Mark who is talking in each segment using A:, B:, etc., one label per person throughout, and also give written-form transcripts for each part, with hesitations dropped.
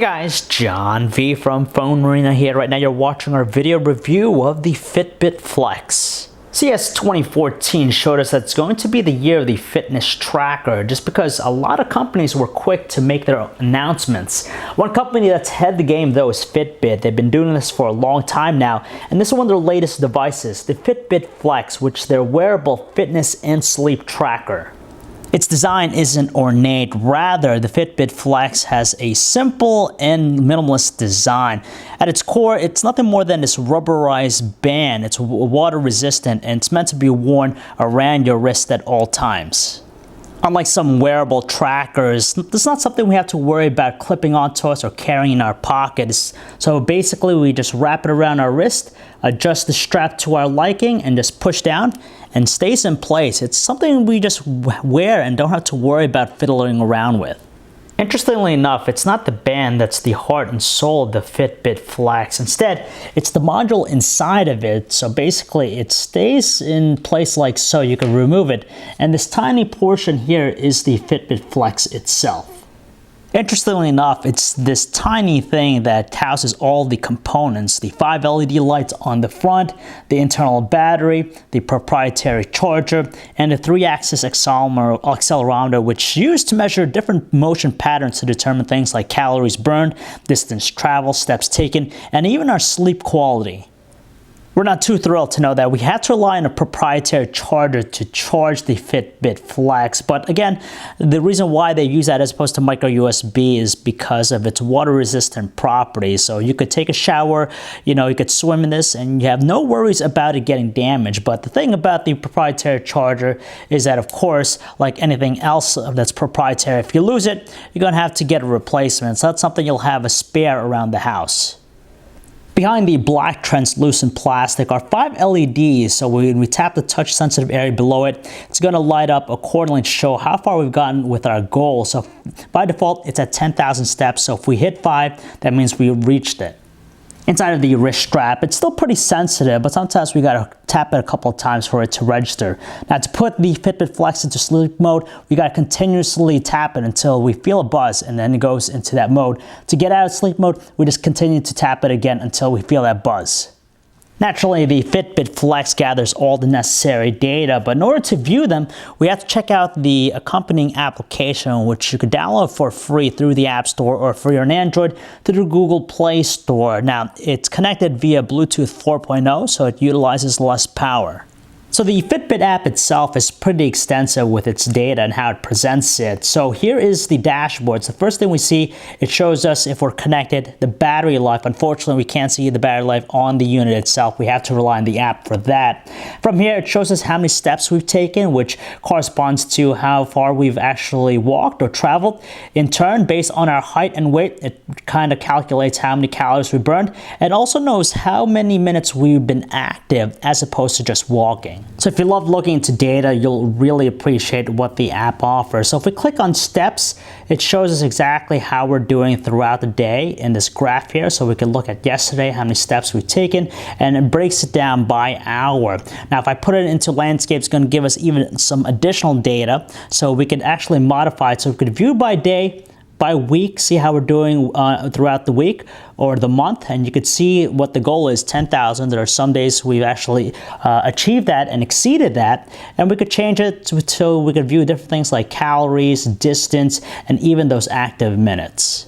A: Guys, John V from PhoneArena here. Right now you're watching our video review of the Fitbit Flex. CES 2014 showed us that it's going to be the year of the fitness tracker just because a lot of companies were quick to make their announcements. One company that's ahead the game though is Fitbit. They've been doing this for a long time now, and this is one of their latest devices, the Fitbit Flex, which is their wearable fitness and sleep tracker. Its design isn't ornate, rather the Fitbit Flex has a simple and minimalist design. At its core, it's nothing more than this rubberized band. It's water resistant and it's meant to be worn around your wrist at all times. Unlike some wearable trackers, this is not something we have to worry about clipping onto us or carrying in our pockets. So basically we just wrap it around our wrist, adjust the strap to our liking, and just push down and stays in place. It's something we just wear and don't have to worry about fiddling around with. Interestingly enough, it's not the band that's the heart and soul of the Fitbit Flex. Instead, it's the module inside of it. So basically, it stays in place like so. You can remove it. And this tiny portion here is the Fitbit Flex itself. Interestingly enough, it's this tiny thing that houses all the components, the 5 LED lights on the front, the internal battery, the proprietary charger, and the 3-axis accelerometer, which is used to measure different motion patterns to determine things like calories burned, distance traveled, steps taken, and even our sleep quality. We're not too thrilled to know that we had to rely on a proprietary charger to charge the Fitbit Flex, but again, the reason why they use that as opposed to micro USB is because of its water resistant properties. So you could take a shower, you could swim in this and you have no worries about it getting damaged. But the thing about the proprietary charger is that, of course, like anything else that's proprietary, if you lose it, you're going to have to get a replacement. So that's something you'll have a spare around the house. Behind the black translucent plastic are 5 LEDs, so when we tap the touch sensitive area below it, it's going to light up accordingly to show how far we've gotten with our goal. So by default, it's at 10,000 steps, so if we hit 5, that means we reached it. Inside of the wrist strap, it's still pretty sensitive, but sometimes we gotta tap it a couple of times for it to register. Now to put the Fitbit Flex into sleep mode, we gotta continuously tap it until we feel a buzz and then it goes into that mode. To get out of sleep mode, we just continue to tap it again until we feel that buzz. Naturally, the Fitbit Flex gathers all the necessary data, but in order to view them, we have to check out the accompanying application, which you could download for free through the App Store or free on Android through the Google Play Store. Now, it's connected via Bluetooth 4.0, so it utilizes less power. So the Fitbit app itself is pretty extensive with its data and how it presents it. So here is the dashboard. So the first thing we see, it shows us if we're connected, the battery life. Unfortunately, we can't see the battery life on the unit itself. We have to rely on the app for that. From here, it shows us how many steps we've taken, which corresponds to how far we've actually walked or traveled. In turn, based on our height and weight, it kind of calculates how many calories we burned and also knows how many minutes we've been active as opposed to just walking. So if you love looking into data, you'll really appreciate what the app offers. So if we click on steps, it shows us exactly how we're doing throughout the day in this graph here. So we can look at yesterday, how many steps we've taken, and it breaks it down by hour. Now, if I put it into landscape, it's going to give us even some additional data. So we could actually modify it. So we could view by day, by week, see how we're doing throughout the week or the month, and you could see what the goal is, 10,000. There are some days we've actually achieved that and exceeded that, and we could change it so we could view different things like calories, distance, and even those active minutes.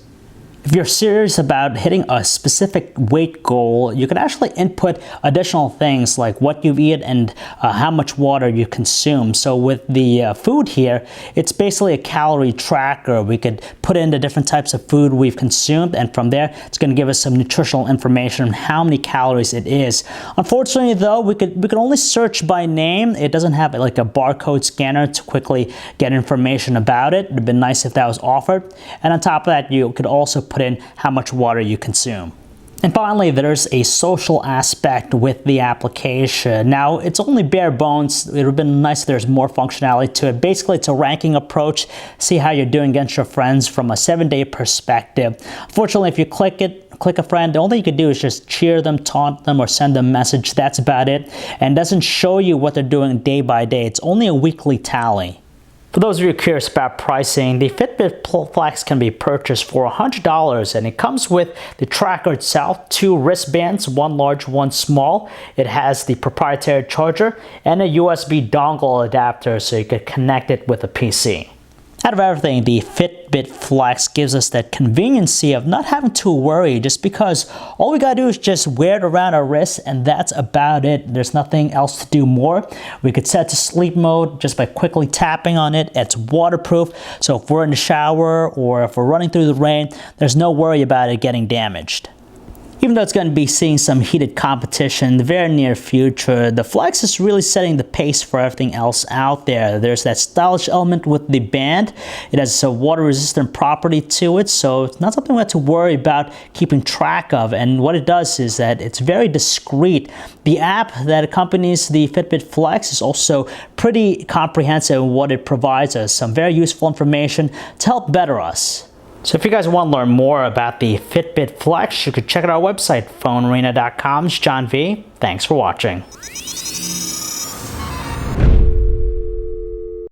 A: If you're serious about hitting a specific weight goal, you can actually input additional things like what you eat and how much water you consume. So with the food here, it's basically a calorie tracker. We could put in the different types of food we've consumed, and from there, it's going to give us some nutritional information on how many calories it is. Unfortunately, though, we could only search by name. It doesn't have like a barcode scanner to quickly get information about it. It would have been nice if that was offered. And on top of that, you could also put in how much water you consume. And finally, there's a social aspect with the application. Now, it's only bare bones. It would have been nice if there's more functionality to it. Basically, it's a ranking approach. See how you're doing against your friends from a 7-day perspective. Unfortunately, if you click a friend, the only thing you could do is just cheer them, taunt them, or send them a message. That's about it. And it doesn't show you what they're doing day by day. It's only a weekly tally. For those of you curious about pricing, the Fitbit Flex can be purchased for $100, and it comes with the tracker itself, 2 wristbands, one large, one small. It has the proprietary charger and a USB dongle adapter so you could connect it with a PC. Out of everything, the Fitbit Flex gives us that conveniency of not having to worry, just because all we gotta do is just wear it around our wrist and that's about it. There's nothing else to do more. We could set to sleep mode just by quickly tapping on it. It's waterproof, so if we're in the shower or if we're running through the rain, there's no worry about it getting damaged. Even though it's going to be seeing some heated competition in the very near future, the Flex is really setting the pace for everything else out there. There's that stylish element with the band. It has a water-resistant property to it, so it's not something we have to worry about keeping track of. And what it does is that it's very discreet. The app that accompanies the Fitbit Flex is also pretty comprehensive in what it provides us. Some very useful information to help better us. So if you guys want to learn more about the Fitbit Flex, you could check out our website, PhoneArena.com. It's John V. Thanks for watching.